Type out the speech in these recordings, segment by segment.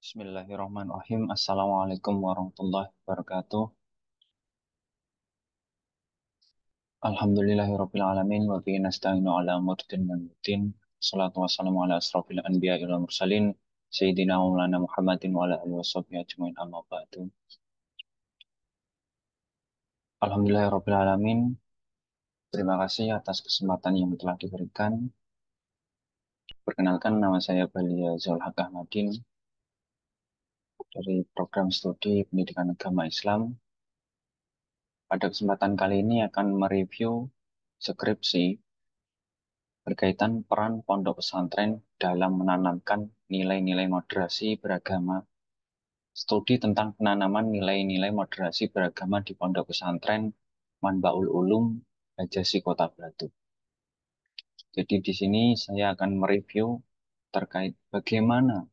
Bismillahirrahmanirrahim. Assalamualaikum warahmatullahi wabarakatuh. Alhamdulillahirabbil alamin wa bihi nasta'inu ala umuri dunya waddin. Shalatu wassalamu ala asrofil anbiya'i wal mursalin sayyidina wa maulana Muhammadin wa ala alihi washabbihi ajmain amma ba'du. Alhamdulillahirabbil alamin. Terima kasih atas kesempatan yang telah diberikan. Perkenalkan, nama saya Balia Zulhaq Ahmadin dari program studi Pendidikan Agama Islam. Pada kesempatan kali ini akan mereview skripsi berkaitan peran pondok pesantren dalam menanamkan nilai-nilai moderasi beragama, studi tentang penanaman nilai-nilai moderasi beragama di pondok pesantren Manbaul Ulum Hajasi Kota Batu. Jadi di sini saya akan mereview terkait bagaimana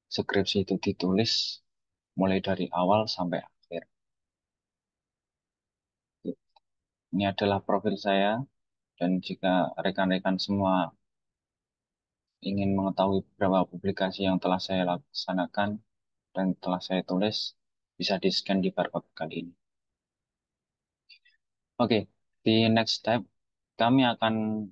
skripsi itu ditulis mulai dari awal sampai akhir. Ini adalah profil saya, dan jika rekan-rekan semua ingin mengetahui beberapa publikasi yang telah saya laksanakan dan telah saya tulis, bisa di-scan di barcode kali ini. Oke, di next step, kami akan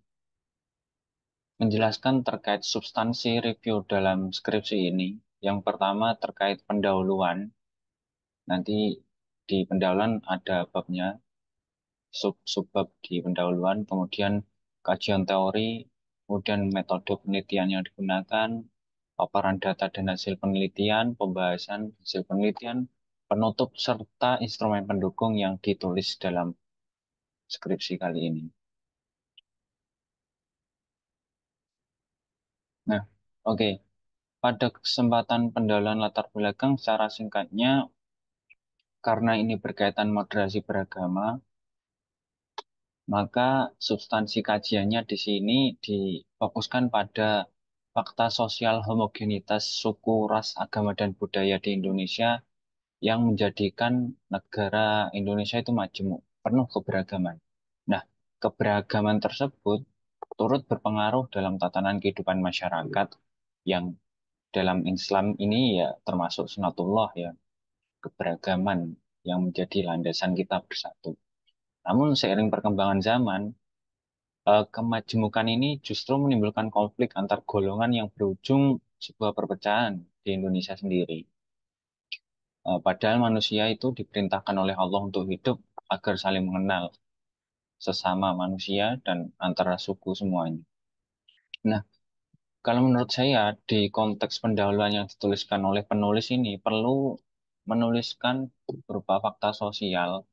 menjelaskan terkait substansi review dalam skripsi ini. Yang pertama terkait pendahuluan. Nanti di pendahuluan ada babnya, sub-subbab di pendahuluan, kemudian kajian teori, kemudian metode penelitian yang digunakan, paparan data dan hasil penelitian, pembahasan hasil penelitian, penutup, serta instrumen pendukung yang ditulis dalam skripsi kali ini. Nah, oke. Pada kesempatan pendahuluan latar belakang secara singkatnya, karena ini berkaitan moderasi beragama, maka substansi kajiannya di sini difokuskan pada fakta sosial homogenitas suku, ras, agama, dan budaya di Indonesia yang menjadikan negara Indonesia itu majemuk, penuh keberagaman. Nah, keberagaman tersebut turut berpengaruh dalam tatanan kehidupan masyarakat yang dalam Islam ini ya termasuk sunatullah ya, keberagaman yang menjadi landasan kita bersatu. Namun seiring perkembangan zaman, kemajemukan ini justru menimbulkan konflik antar golongan yang berujung sebuah perpecahan di Indonesia sendiri. Padahal manusia itu diperintahkan oleh Allah untuk hidup agar saling mengenal sesama manusia dan antara suku semuanya. Nah, kalau menurut saya di konteks pendahuluan yang dituliskan oleh penulis ini perlu menuliskan berupa fakta sosial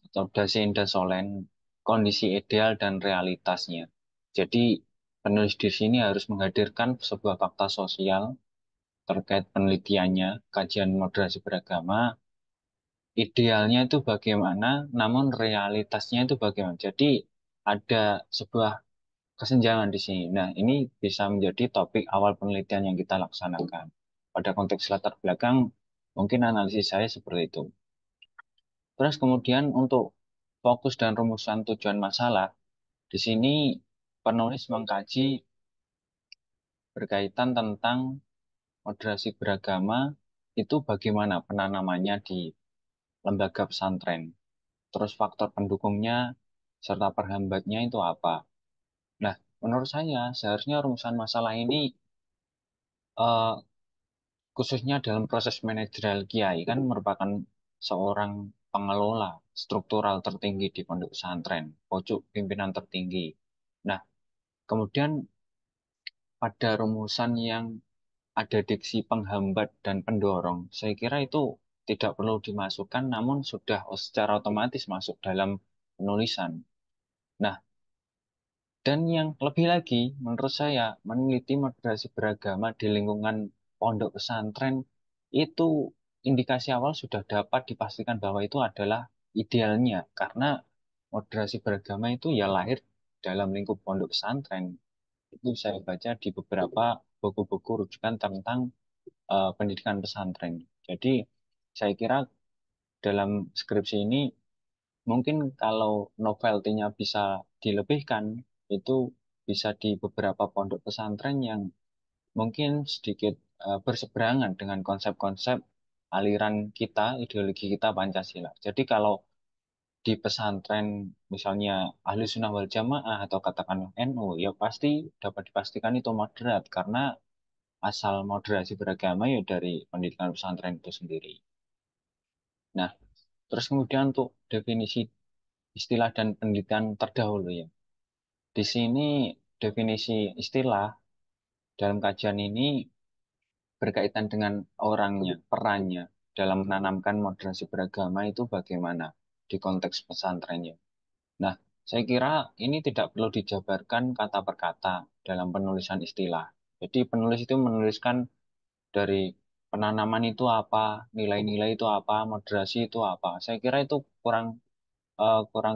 atau dasein dasolen, kondisi ideal dan realitasnya. Jadi penulis di sini harus menghadirkan sebuah fakta sosial terkait penelitiannya, kajian moderasi beragama, idealnya itu bagaimana, namun realitasnya itu bagaimana. Jadi ada sebuah kesenjangan di sini. Nah, ini bisa menjadi topik awal penelitian yang kita laksanakan. Pada konteks latar belakang, mungkin analisis saya seperti itu. Terus kemudian untuk fokus dan rumusan tujuan masalah, di sini penulis mengkaji berkaitan tentang moderasi beragama itu bagaimana penanamannya di lembaga pesantren. Terus faktor pendukungnya serta perhambatnya itu apa. Nah, menurut saya seharusnya rumusan masalah ini eh, khususnya dalam proses manajerial kiai kan merupakan seorang pengelola struktural tertinggi di pondok pesantren, pojok pimpinan tertinggi. Nah, kemudian pada rumusan yang ada diksi penghambat dan pendorong, saya kira itu tidak perlu dimasukkan, namun sudah secara otomatis masuk dalam penulisan. Nah, dan yang lebih lagi, menurut saya, meneliti moderasi beragama di lingkungan pondok pesantren itu indikasi awal sudah dapat dipastikan bahwa itu adalah idealnya, karena moderasi beragama itu ya lahir dalam lingkup pondok pesantren. Itu saya baca di beberapa buku-buku rujukan tentang pendidikan pesantren. Jadi, saya kira dalam skripsi ini mungkin kalau novelty-nya bisa dilebihkan, itu bisa di beberapa pondok pesantren yang mungkin sedikit berseberangan dengan konsep-konsep aliran kita, ideologi kita Pancasila. Jadi kalau di pesantren misalnya Ahlu Sunnah wal Jamaah atau katakanlah NU, ya pasti dapat dipastikan itu moderat karena asal moderasi beragama ya dari pendidikan pesantren itu sendiri. Nah, terus kemudian untuk definisi istilah dan penelitian terdahulu ya. Di sini definisi istilah dalam kajian ini berkaitan dengan orangnya, perannya dalam menanamkan moderasi beragama itu bagaimana di konteks pesantrennya. Nah, saya kira ini tidak perlu dijabarkan kata per kata dalam penulisan istilah. Jadi penulis itu menuliskan dari penanaman itu apa, nilai-nilai itu apa, moderasi itu apa. Saya kira itu kurang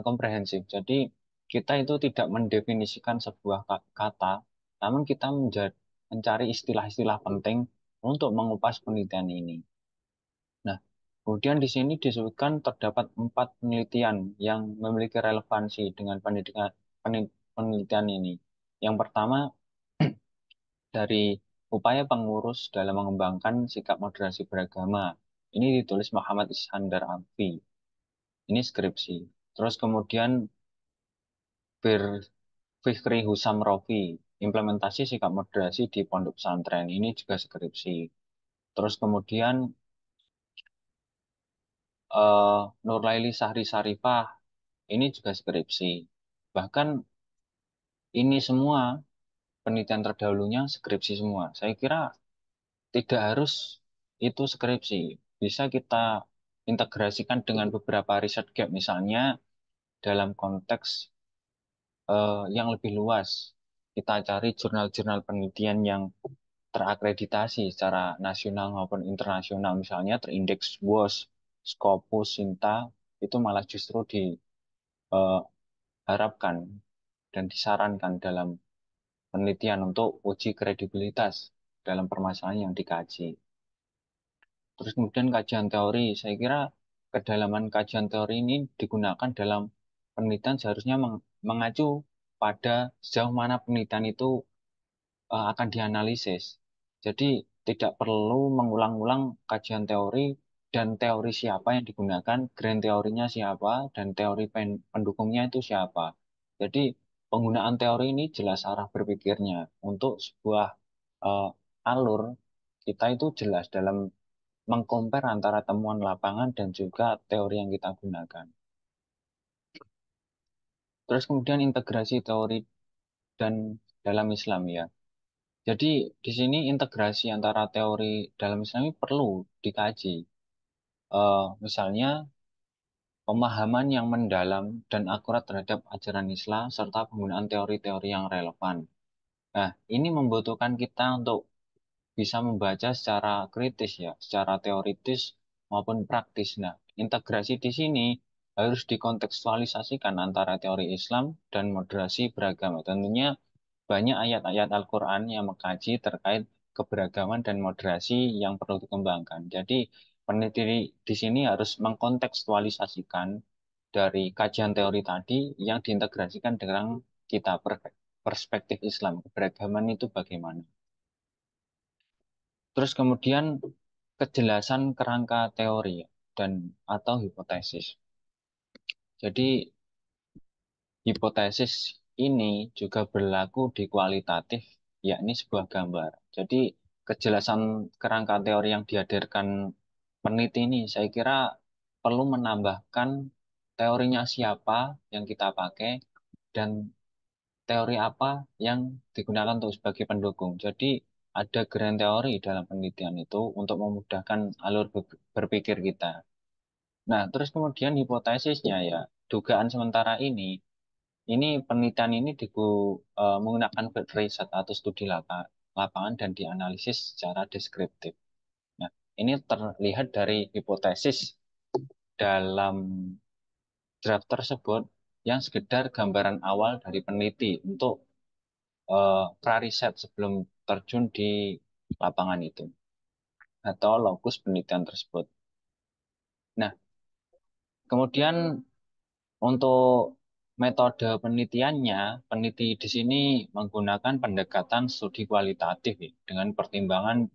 komprehensif. Jadi kita itu tidak mendefinisikan sebuah kata, namun kita mencari istilah-istilah penting untuk mengupas penelitian ini. Nah, kemudian di sini disebutkan terdapat 4 penelitian yang memiliki relevansi dengan penelitian ini. Yang pertama, dari upaya pengurus dalam mengembangkan sikap moderasi beragama. Ini ditulis Muhammad Iskandar Amfi. Ini skripsi. Terus kemudian Fikri Husam Rofi, implementasi sikap moderasi di pondok pesantren. Ini juga skripsi. Terus kemudian Nurlaili Sahri Sarifah, ini juga skripsi. Bahkan ini semua penelitian terdahulunya skripsi semua. Saya kira tidak harus itu skripsi. Bisa kita integrasikan dengan beberapa riset gap, misalnya dalam konteks yang lebih luas. Kita cari jurnal-jurnal penelitian yang terakreditasi secara nasional maupun internasional, misalnya terindeks WOS, Scopus, Sinta, itu malah justru diharapkan dan disarankan dalam penelitian untuk uji kredibilitas dalam permasalahan yang dikaji. Terus kemudian kajian teori, saya kira kedalaman kajian teori ini digunakan dalam penelitian seharusnya mengacu pada sejauh mana penelitian itu akan dianalisis. Jadi tidak perlu mengulang-ulang kajian teori dan teori siapa yang digunakan, grand teorinya siapa, dan teori pendukungnya itu siapa. Jadi penggunaan teori ini jelas arah berpikirnya. Untuk sebuah eh, alur, kita itu jelas dalam mengcompare antara temuan lapangan dan juga teori yang kita gunakan. Terus kemudian integrasi teori dan dalam Islam ya. Jadi di sini integrasi antara teori dalam Islam ini perlu dikaji. Misalnya pemahaman yang mendalam dan akurat terhadap ajaran Islam serta penggunaan teori-teori yang relevan. Nah, ini membutuhkan kita untuk bisa membaca secara kritis ya, secara teoritis maupun praktis. Nah, integrasi di sini harus dikontekstualisasikan antara teori Islam dan moderasi beragama. Tentunya banyak ayat-ayat Al-Quran yang mengkaji terkait keberagaman dan moderasi yang perlu dikembangkan. Jadi, peneliti di sini harus mengkontekstualisasikan dari kajian teori tadi yang diintegrasikan dengan kita perspektif Islam. Keberagaman itu bagaimana? Terus kemudian kejelasan kerangka teori dan atau hipotesis. Jadi hipotesis ini juga berlaku di kualitatif, yakni sebuah gambar. Jadi kejelasan kerangka teori yang dihadirkan peneliti ini saya kira perlu menambahkan teorinya siapa yang kita pakai dan teori apa yang digunakan untuk sebagai pendukung. Jadi ada grand teori dalam penelitian itu untuk memudahkan alur berpikir kita. Nah, terus kemudian hipotesisnya ya, dugaan sementara ini penelitian ini menggunakan field riset atau studi lapangan dan dianalisis secara deskriptif. Nah, ini terlihat dari hipotesis dalam draft tersebut yang sekedar gambaran awal dari peneliti untuk pra-riset sebelum terjun di lapangan itu atau lokus penelitian tersebut. Nah, kemudian untuk metode penelitiannya, peneliti di sini menggunakan pendekatan studi kualitatif ya, dengan pertimbangan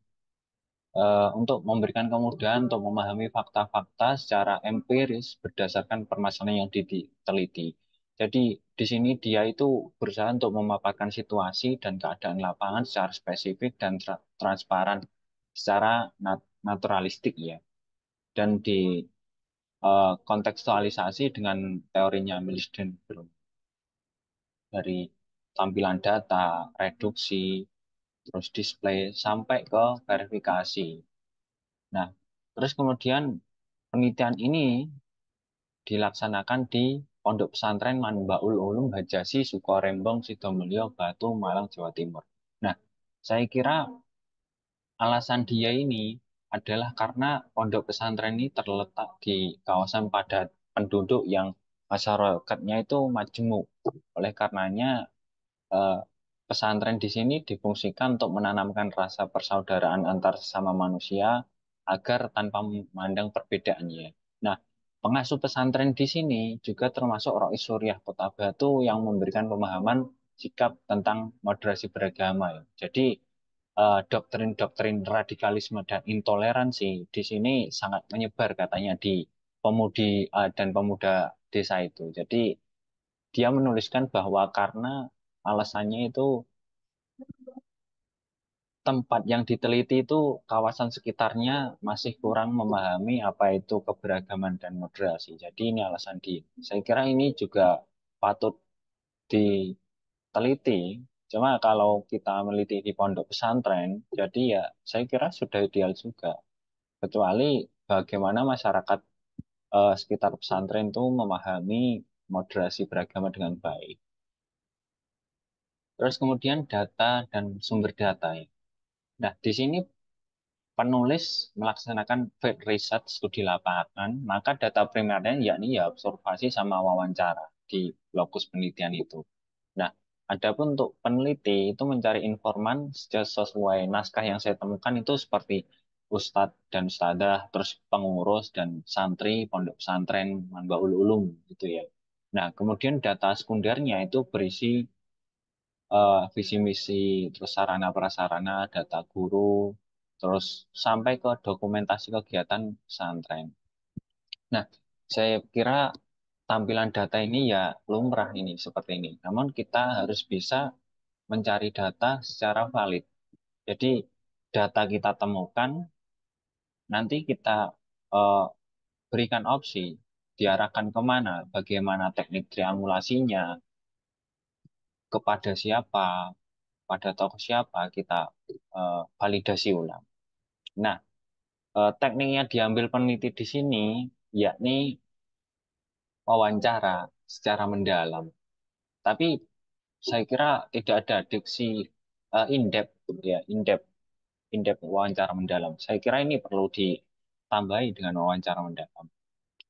untuk memberikan kemudahan untuk memahami fakta-fakta secara empiris berdasarkan permasalahan yang diteliti. Jadi di sini dia itu berusaha untuk memaparkan situasi dan keadaan lapangan secara spesifik dan transparan, secara naturalistik ya, dan di kontekstualisasi dengan teorinya Milton Bloom dari tampilan data, reduksi, terus display sampai ke verifikasi. Nah, terus kemudian penelitian ini dilaksanakan di Pondok Pesantren Manbaul Ulum Hajasi Sukorembong Sidomulyo Batu Malang Jawa Timur. Nah, saya kira alasan dia ini adalah karena pondok pesantren ini terletak di kawasan padat penduduk yang masyarakatnya itu majemuk. Oleh karenanya eh, pesantren di sini difungsikan untuk menanamkan rasa persaudaraan antar sesama manusia agar tanpa memandang perbedaannya. Nah, pengasuh pesantren di sini juga termasuk Rois Suryah Kota Batu yang memberikan pemahaman sikap tentang moderasi beragama, ya. Jadi doktrin-doktrin radikalisme dan intoleransi di sini sangat menyebar katanya di pemudi dan pemuda desa itu. Jadi dia menuliskan bahwa karena alasannya itu tempat yang diteliti itu kawasan sekitarnya masih kurang memahami apa itu keberagaman dan moderasi. Jadi ini alasan dia. Saya kira ini juga patut diteliti. Cuma kalau kita meneliti di pondok pesantren, jadi ya saya kira sudah ideal juga. Kecuali bagaimana masyarakat sekitar pesantren itu memahami moderasi beragama dengan baik. Terus kemudian data dan sumber data, ya. Nah, di sini penulis melaksanakan field research studi lapangan, maka data primernya yakni ya observasi sama wawancara di lokus penelitian itu. Nah, adapun untuk peneliti itu mencari informan sesuai naskah yang saya temukan itu seperti ustadz dan ustadzah, terus pengurus dan santri pondok pesantren Manbaul Ulum gitu ya. Nah, kemudian data sekundernya itu berisi visi misi, terus sarana prasarana, data guru, terus sampai ke dokumentasi kegiatan pesantren. Nah, saya kira tampilan data ini ya lumrah ini seperti ini. Namun kita harus bisa mencari data secara valid. Jadi data kita temukan, nanti kita eh, berikan opsi diarahkan kemana, bagaimana teknik triangulasinya, kepada siapa, pada tokoh siapa kita validasi ulang. Nah, teknik yang diambil peneliti di sini yakni wawancara secara mendalam. Tapi saya kira tidak ada diksi in-depth ya, in-depth wawancara mendalam. Saya kira ini perlu ditambahi dengan wawancara mendalam.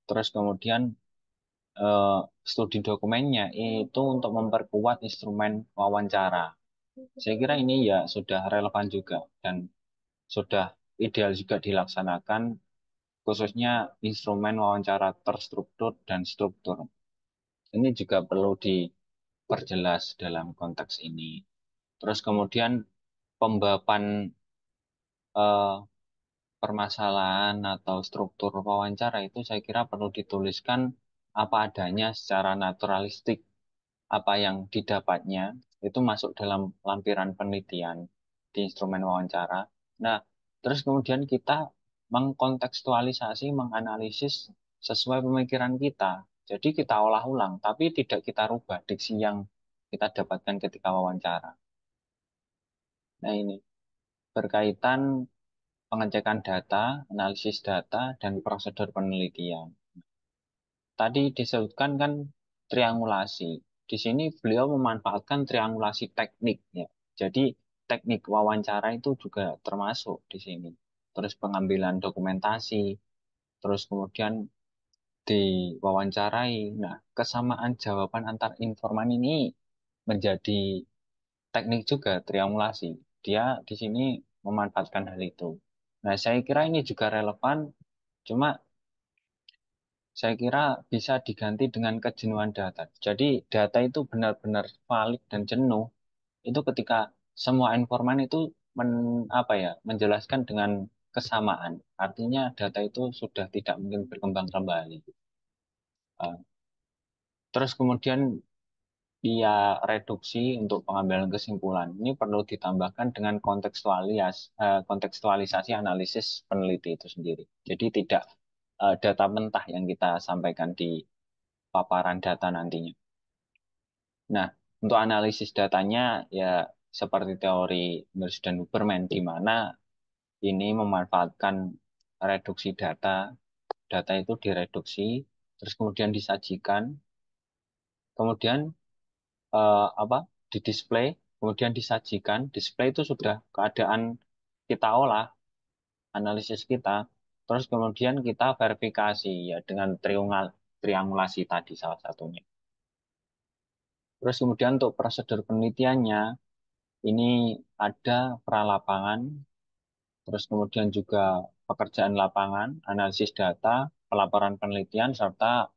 Terus kemudian eh, studi dokumennya itu untuk memperkuat instrumen wawancara. Saya kira ini ya sudah relevan juga dan sudah ideal juga dilaksanakan khususnya instrumen wawancara terstruktur dan struktur. Ini juga perlu diperjelas dalam konteks ini. Terus kemudian pembahasan eh, permasalahan atau struktur wawancara itu saya kira perlu dituliskan apa adanya secara naturalistik, apa yang didapatnya itu masuk dalam lampiran penelitian di instrumen wawancara. Nah, terus kemudian kita mengkontekstualisasi, menganalisis sesuai pemikiran kita. Jadi kita olah ulang, tapi tidak kita rubah diksi yang kita dapatkan ketika wawancara. Nah, ini berkaitan pengecekan data, analisis data, dan prosedur penelitian. Tadi disebutkan kan triangulasi. Di sini beliau memanfaatkan triangulasi teknik ya. Jadi teknik wawancara itu juga termasuk di sini. Terus pengambilan dokumentasi, terus kemudian diwawancarai. Nah, kesamaan jawaban antar informan ini menjadi teknik juga triangulasi. Dia di sini memanfaatkan hal itu. Nah, saya kira ini juga relevan, cuma saya kira bisa diganti dengan kejenuhan data. Jadi data itu benar-benar valid dan jenuh itu ketika semua informan itu apa ya menjelaskan dengan kesamaan. Artinya data itu sudah tidak mungkin berkembang kembali. Eh, Terus kemudian dia reduksi untuk pengambilan kesimpulan. Ini perlu ditambahkan dengan kontekstualisasi analisis peneliti itu sendiri. Jadi tidak data mentah yang kita sampaikan di paparan data nantinya. Nah, untuk analisis datanya ya seperti teori Mills dan Huberman di mana ini memanfaatkan reduksi data, data itu direduksi, terus kemudian disajikan, kemudian apa di display, kemudian disajikan. Display itu sudah keadaan kita olah, analisis kita, terus kemudian kita verifikasi ya dengan triangulasi tadi salah satunya. Terus kemudian untuk prosedur penelitiannya ini ada pralapangan, terus kemudian juga pekerjaan lapangan, analisis data, pelaporan penelitian, serta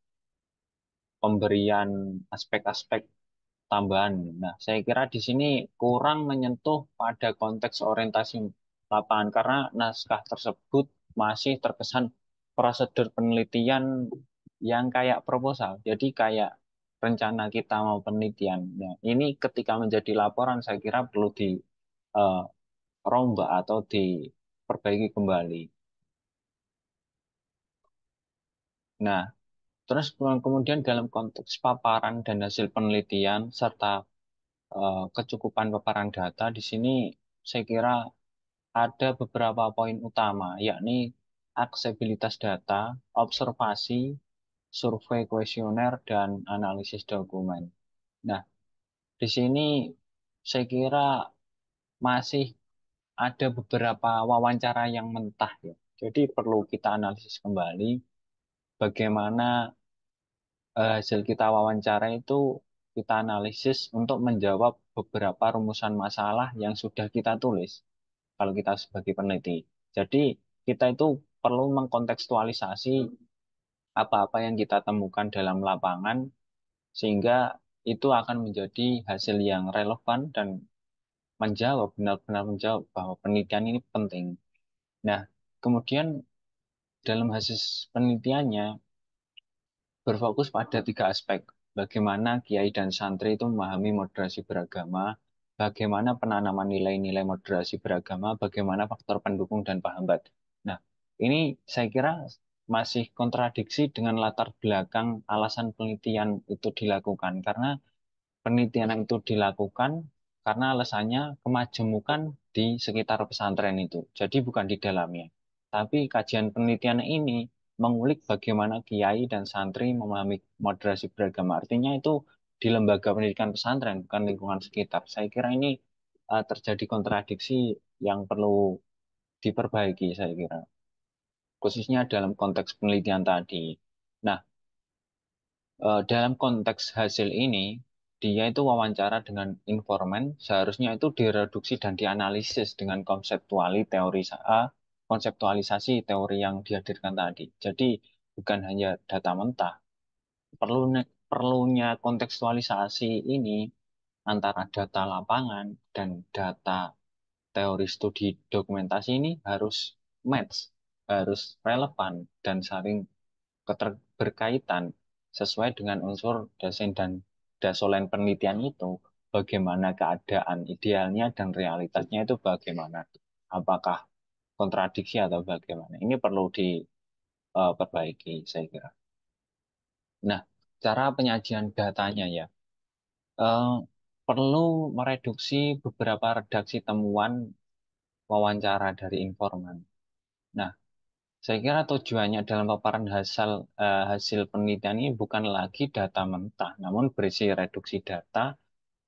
pemberian aspek-aspek tambahan. Nah, saya kira di sini kurang menyentuh pada konteks orientasi lapangan karena naskah tersebut masih terkesan prosedur penelitian yang kayak proposal. Jadi kayak rencana kita mau penelitian. Nah, ini ketika menjadi laporan saya kira perlu dirombak atau diperbaiki kembali. Nah, terus kemudian dalam konteks paparan dan hasil penelitian serta kecukupan paparan data di sini saya kira ada beberapa poin utama, yakni aksesibilitas data, observasi, survei kuesioner, dan analisis dokumen. Nah, di sini saya kira masih ada beberapa wawancara yang mentah ya. Jadi perlu kita analisis kembali bagaimana hasil kita wawancara itu kita analisis untuk menjawab beberapa rumusan masalah yang sudah kita tulis kalau kita sebagai peneliti. Jadi kita itu perlu mengkontekstualisasi apa-apa yang kita temukan dalam lapangan sehingga itu akan menjadi hasil yang relevan dan benar-benar menjawab bahwa penelitian ini penting. Nah, kemudian dalam hasil penelitiannya berfokus pada tiga aspek. Bagaimana kiai dan santri itu memahami moderasi beragama, bagaimana penanaman nilai-nilai moderasi beragama, bagaimana faktor pendukung dan penghambat. Nah, ini saya kira masih kontradiksi dengan latar belakang alasan penelitian itu dilakukan. Karena penelitian itu dilakukan karena alasannya kemajemukan di sekitar pesantren itu. Jadi bukan di dalamnya. Tapi kajian penelitian ini mengulik bagaimana kiai dan santri memahami moderasi beragama. Artinya itu di lembaga pendidikan pesantren, bukan lingkungan sekitar. Saya kira ini terjadi kontradiksi yang perlu diperbaiki, saya kira. Khususnya dalam konteks penelitian tadi. Nah, dalam konteks hasil ini, dia itu wawancara dengan informan, seharusnya itu direduksi dan dianalisis dengan konseptualisasi teori yang dihadirkan tadi. Jadi bukan hanya data mentah, perlunya kontekstualisasi ini antara data lapangan dan data teori studi dokumentasi ini harus match, harus relevan dan saling berkaitan sesuai dengan unsur dosen dan dasolen penelitian itu, bagaimana keadaan idealnya dan realitasnya itu bagaimana. Apakah kontradiksi atau bagaimana. Ini perlu diperbaiki, saya kira. Nah, cara penyajian datanya ya, eh, perlu mereduksi beberapa redaksi temuan wawancara dari informan. Nah, saya kira tujuannya dalam paparan hasil penelitian ini bukan lagi data mentah, namun berisi reduksi data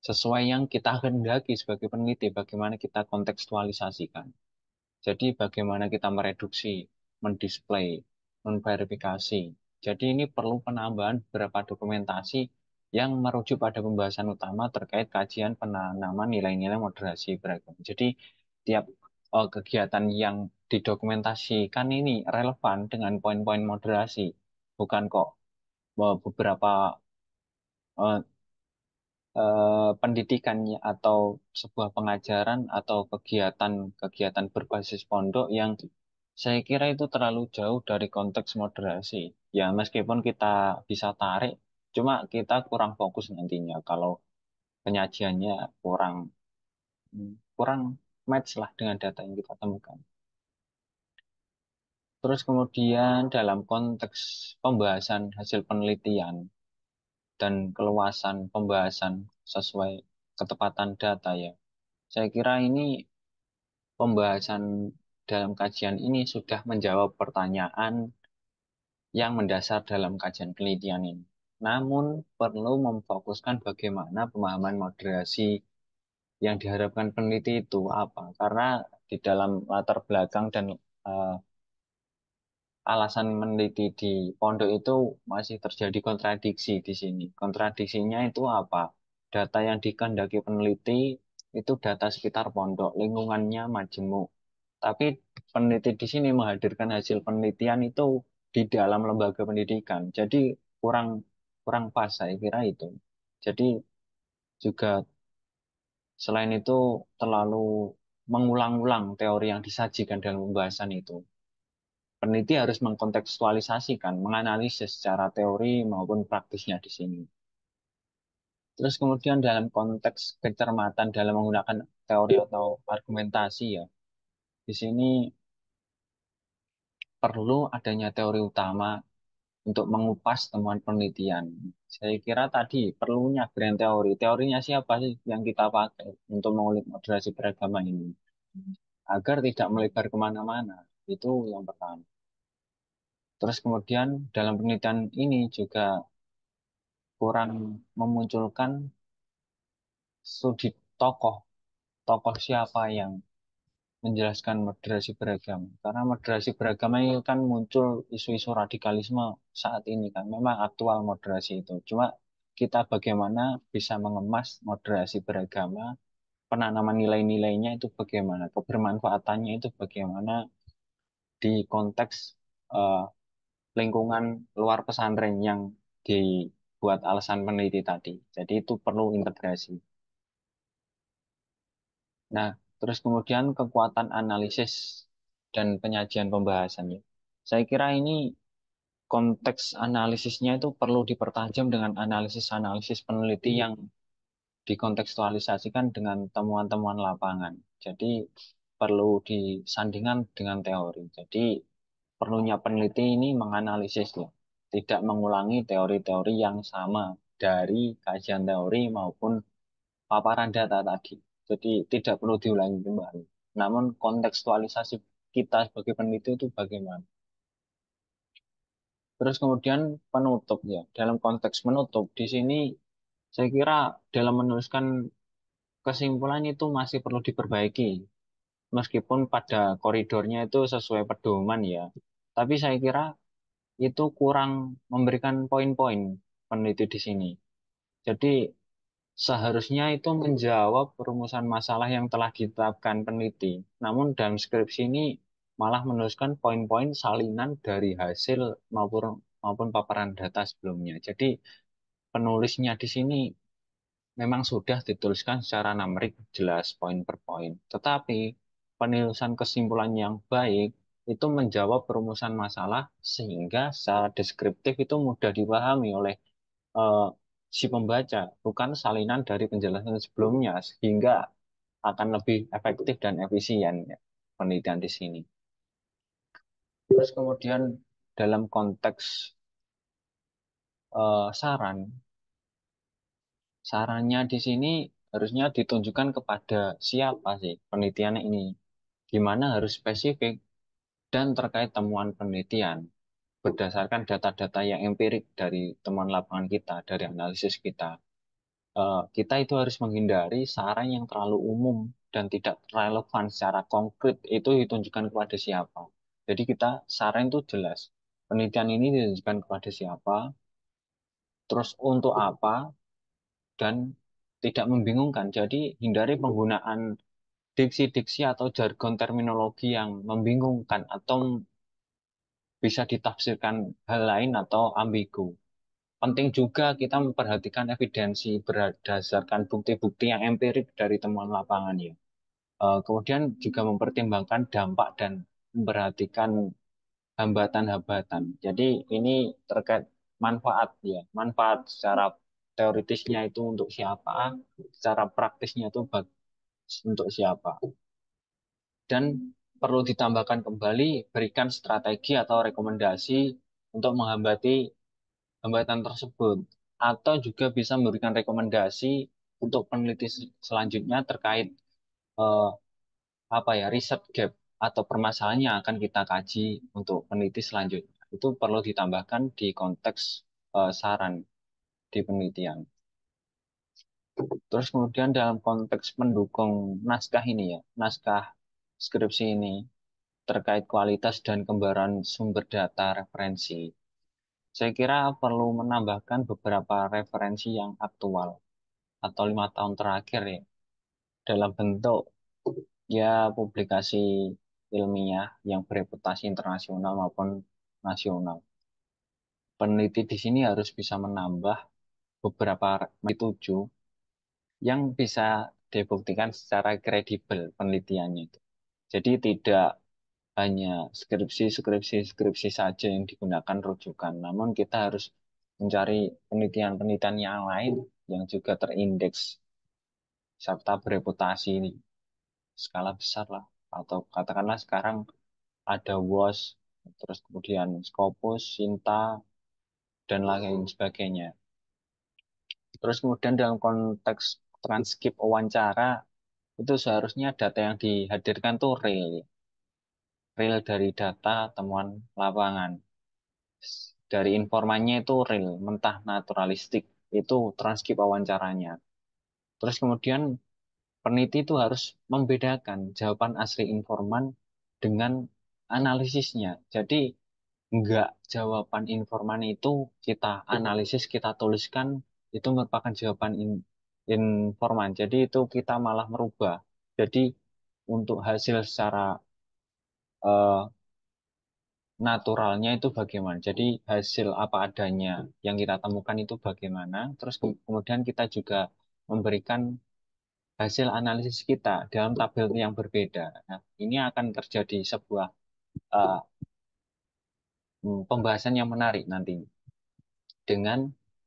sesuai yang kita kehendaki sebagai peneliti, bagaimana kita kontekstualisasikan. Jadi bagaimana kita mereduksi, mendisplay, memverifikasi. Jadi ini perlu penambahan beberapa dokumentasi yang merujuk pada pembahasan utama terkait kajian penanaman nilai-nilai moderasi beragam. Jadi tiap kegiatan yang didokumentasikan ini relevan dengan poin-poin moderasi, bukan kok beberapa eh, pendidikannya atau sebuah pengajaran atau kegiatan-kegiatan berbasis pondok yang Saya kira itu terlalu jauh dari konteks moderasi. Ya, meskipun kita bisa tarik, cuma kita kurang fokus nantinya kalau penyajiannya kurang kurang match lah dengan data yang kita temukan. Terus kemudian dalam konteks pembahasan hasil penelitian dan keluasan pembahasan sesuai ketepatan data ya. Saya kira ini pembahasan dalam kajian ini sudah menjawab pertanyaan yang mendasar dalam kajian penelitian ini. Namun perlu memfokuskan bagaimana pemahaman moderasi yang diharapkan peneliti itu apa. Karena di dalam latar belakang dan eh, alasan meneliti di pondok itu masih terjadi kontradiksi di sini. Kontradiksinya itu apa? Data yang dikehendaki peneliti itu data sekitar pondok, lingkungannya majemuk. Tapi peneliti di sini menghadirkan hasil penelitian itu di dalam lembaga pendidikan. Jadi kurang kurang pas saya kira itu. Jadi juga selain itu terlalu mengulang-ulang teori yang disajikan dalam pembahasan itu. Peneliti harus mengkontekstualisasikan, menganalisis secara teori maupun praktisnya di sini. Terus kemudian dalam konteks kecermatan dalam menggunakan teori atau argumentasi ya, di sini perlu adanya teori utama untuk mengupas temuan penelitian. Saya kira tadi perlunya grand teori. Teorinya siapa sih yang kita pakai untuk mengulik moderasi beragama ini? Agar tidak melebar kemana-mana. Itu yang pertama. Terus kemudian dalam penelitian ini juga kurang memunculkan studi tokoh, tokoh siapa yang menjelaskan moderasi beragama. Karena moderasi beragama ini kan muncul isu-isu radikalisme saat ini kan. Memang aktual moderasi itu. Cuma kita bagaimana bisa mengemas moderasi beragama, penanaman nilai-nilainya itu bagaimana, kebermanfaatannya itu bagaimana di konteks eh, lingkungan luar pesantren yang dibuat alasan peneliti tadi. Jadi itu perlu integrasi. Nah, terus kemudian kekuatan analisis dan penyajian pembahasannya. Saya kira ini konteks analisisnya itu perlu dipertajam dengan analisis-analisis peneliti yang dikontekstualisasikan dengan temuan-temuan lapangan. Jadi perlu disandingkan dengan teori. Jadi perlunya peneliti ini menganalisis ya, tidak mengulangi teori-teori yang sama dari kajian teori maupun paparan data tadi. Jadi tidak perlu diulangi kembali. Namun kontekstualisasi kita sebagai peneliti itu bagaimana? Terus kemudian penutup ya. Dalam konteks penutup di sini saya kira dalam menuliskan kesimpulan itu masih perlu diperbaiki. Meskipun pada koridornya itu sesuai pedoman ya. Tapi saya kira itu kurang memberikan poin-poin peneliti di sini. Jadi seharusnya itu menjawab perumusan masalah yang telah ditetapkan peneliti. Namun dalam skripsi ini malah menuliskan poin-poin salinan dari hasil maupun maupun paparan data sebelumnya. Jadi penulisnya di sini memang sudah dituliskan secara numerik jelas poin per poin. Tetapi penulisan kesimpulan yang baik itu menjawab perumusan masalah sehingga secara deskriptif itu mudah dipahami oleh eh, si pembaca, bukan salinan dari penjelasan sebelumnya, sehingga akan lebih efektif dan efisien ya, penelitian di sini. Terus kemudian dalam konteks saran, sarannya di sini harusnya ditunjukkan kepada siapa sih penelitian ini, gimana harus spesifik dan terkait temuan penelitian berdasarkan data-data yang empirik dari temuan lapangan kita, dari analisis kita. Kita itu harus menghindari saran yang terlalu umum dan tidak relevan secara konkret itu ditunjukkan kepada siapa. Jadi kita saran itu jelas. Penelitian ini ditunjukkan kepada siapa, terus untuk apa, dan tidak membingungkan. Jadi hindari penggunaan diksi-diksi atau jargon terminologi yang membingungkan atau bisa ditafsirkan hal lain atau ambigu. Penting juga kita memperhatikan evidensi berdasarkan bukti-bukti yang empirik dari temuan lapangan ya. Kemudian juga mempertimbangkan dampak dan memperhatikan hambatan-hambatan. Jadi ini terkait manfaat ya, manfaat secara teoritisnya itu untuk siapa, secara praktisnya itu untuk siapa. Dan perlu ditambahkan kembali, berikan strategi atau rekomendasi untuk menghambati hambatan tersebut. Atau juga bisa memberikan rekomendasi untuk peneliti selanjutnya terkait eh, apa ya, riset gap atau permasalahan yang akan kita kaji untuk peneliti selanjutnya. Itu perlu ditambahkan di konteks saran di penelitian. Terus kemudian dalam konteks mendukung naskah ini ya, naskah skripsi ini terkait kualitas dan kembaran sumber data referensi. Saya kira perlu menambahkan beberapa referensi yang aktual atau 5 tahun terakhir ya, dalam bentuk ya publikasi ilmiah yang bereputasi internasional maupun nasional. Peneliti di sini harus bisa menambah beberapa tujuh yang bisa dibuktikan secara kredibel penelitiannya itu. Jadi tidak hanya skripsi saja yang digunakan rujukan, namun kita harus mencari penelitian-penelitian yang lain yang juga terindeks serta bereputasi ini skala besar lah. Atau katakanlah sekarang ada WOS, terus kemudian Scopus, Sinta, dan lain sebagainya. Terus kemudian dalam konteks transkrip wawancara, itu seharusnya data yang dihadirkan tuh real, ya. Real dari data temuan lapangan. Dari informannya itu real, mentah naturalistik. Itu transkrip wawancaranya. Terus kemudian peneliti itu harus membedakan jawaban asli informan dengan analisisnya. Jadi enggak jawaban informan itu kita analisis, kita tuliskan, itu merupakan jawaban informan. Jadi itu kita malah merubah. Jadi untuk hasil secara eh, naturalnya itu bagaimana. Jadi hasil apa adanya yang kita temukan itu bagaimana. Terus kemudian kita juga memberikan hasil analisis kita dalam tabel yang berbeda. Nah, ini akan terjadi sebuah eh, pembahasan yang menarik nanti dengan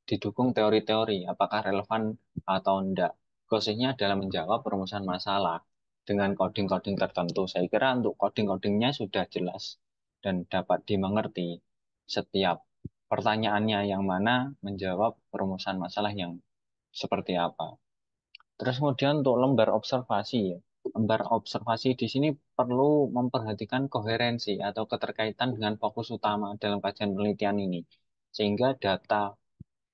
didukung teori-teori apakah relevan atau tidak. Khususnya dalam menjawab perumusan masalah dengan coding-coding tertentu. Saya kira untuk coding-codingnya sudah jelas dan dapat dimengerti setiap pertanyaannya yang mana menjawab perumusan masalah yang seperti apa. Terus kemudian untuk lembar observasi ya. Lembar observasi di sini perlu memperhatikan koherensi atau keterkaitan dengan fokus utama dalam kajian penelitian ini. Sehingga data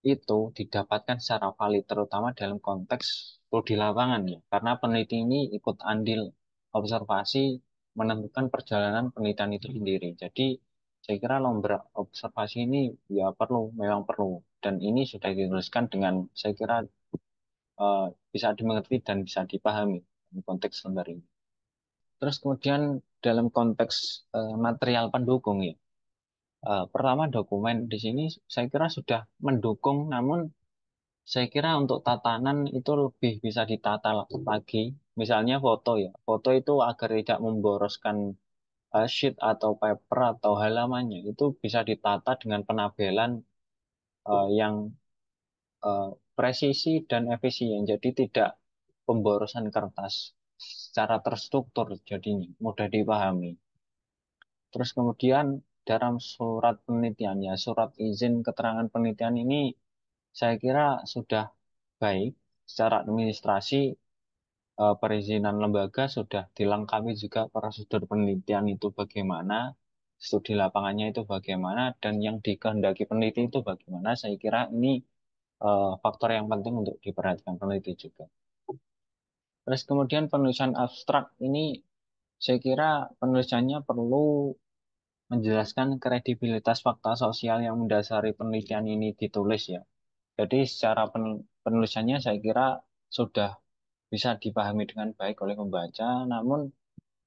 itu didapatkan secara valid, terutama dalam konteks studi lapangan ya. Karena peneliti ini ikut andil observasi menentukan perjalanan penelitian itu sendiri. Jadi saya kira lembar observasi ini ya perlu, memang perlu. Dan ini sudah dituliskan dengan saya kira eh, bisa dimengerti dan bisa dipahami dalam konteks lembar ini. Terus kemudian dalam konteks material pendukung ya. Pertama dokumen di sini saya kira sudah mendukung, namun saya kira untuk tatanan itu lebih bisa ditata lagi. Misalnya foto ya. Foto itu agar tidak memboroskan sheet atau paper atau halamannya. Itu bisa ditata dengan penabelan yang eh, presisi dan efisien. Jadi tidak pemborosan kertas secara terstruktur jadinya mudah dipahami. Terus kemudian dalam surat penelitian ya, surat izin keterangan penelitian ini saya kira sudah baik secara administrasi, perizinan lembaga sudah dilengkapi juga prosedur penelitian itu bagaimana, studi lapangannya itu bagaimana, dan yang dikehendaki peneliti itu bagaimana. Saya kira ini faktor yang penting untuk diperhatikan peneliti juga. Terus kemudian penulisan abstrak ini saya kira penulisannya perlu menjelaskan kredibilitas fakta sosial yang mendasari penelitian ini ditulis ya. Jadi secara penulisannya saya kira sudah bisa dipahami dengan baik oleh pembaca, namun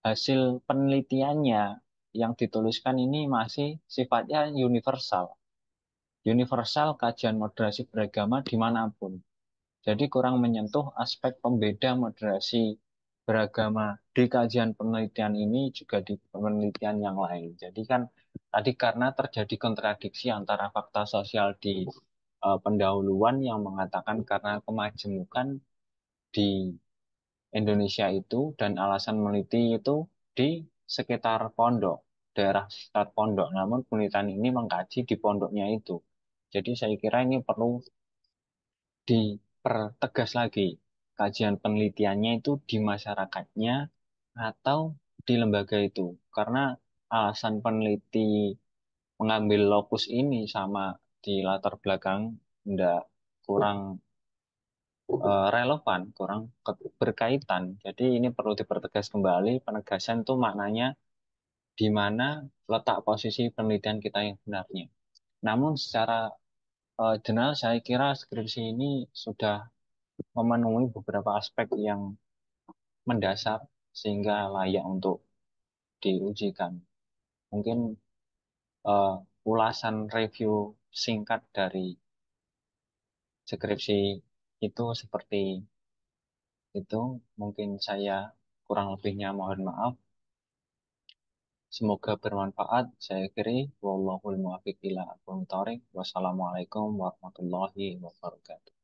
hasil penelitiannya yang dituliskan ini masih sifatnya universal. Universal kajian moderasi beragama dimanapun. Jadi kurang menyentuh aspek pembeda moderasi beragama di kajian penelitian ini juga di penelitian yang lain. Jadi kan tadi karena terjadi kontradiksi antara fakta sosial di pendahuluan yang mengatakan karena kemajemukan di Indonesia itu dan alasan meneliti itu di sekitar pondok, daerah sekitar pondok. Namun penelitian ini mengkaji di pondoknya itu. Jadi saya kira ini perlu dipertegas lagi. Kajian penelitiannya itu di masyarakatnya atau di lembaga itu. Karena alasan peneliti mengambil lokus ini sama di latar belakang enggak kurang relevan, kurang berkaitan. Jadi ini perlu dipertegas kembali. Penegasan itu maknanya di mana letak posisi penelitian kita yang benarnya. Namun secara general saya kira skripsi ini sudah memenuhi beberapa aspek yang mendasar sehingga layak untuk diujikan. Mungkin eh, ulasan review singkat dari skripsi itu seperti itu. Mungkin saya kurang lebihnya mohon maaf. Semoga bermanfaat. Saya akhiri. Wallahul muwaffiq ila aqwamit thoriq. Wassalamualaikum warahmatullahi wabarakatuh.